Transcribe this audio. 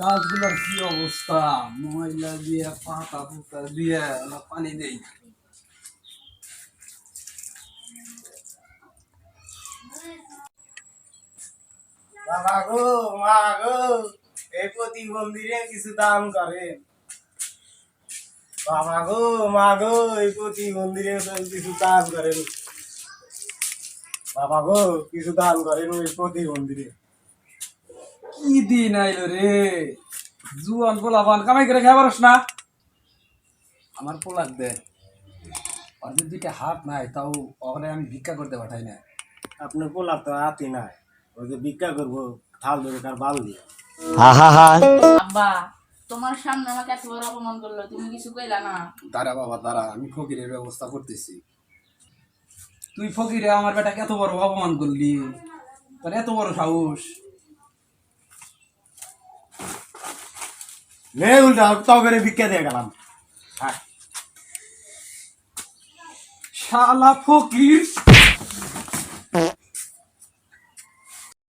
গাছগুলোর কি অবস্থা, ময়লা দিয়ে পাতা পুতা দিয়ে পানি দেই। বাবা গো, মা গো, এই প্রতিবন্ধীরে কিছু দান করেন। বাবা গো, মা গো, এই প্রতিবন্ধীরে কিছু দান করেন। বাবা গো, কিছু দান করেন ওই প্রতিবন্ধীরে। কি দিন আইলো রে, জুয়ান পোলাপান কামাই করে খাই পারস না। আমার পোলাক দে, ওদের দুইটা হাত নাই, তাও ওখানে আমি ভিক্ষা করতে পাঠাই না। আপনার পোলার তো হাতি নাই, ওই যে ভিক্ষা করবো থাল ধরে কার বাল দিয়ে। আব্বা, তোমার সামনে আমাকে এত বড় অপমান করলো, তুমি কিছু কইলা না? দাঁড়া বাবা দাঁড়া, আমি ফকিরের ব্যবস্থা করতেছি। তুই ফকিরে আমার বেটাকে এত বড় অপমান করলি, তোর এত বড় সাহস। নে উল্টা তাও করে ভিক্ষা দিয়ে গেলাম। শালা ফকির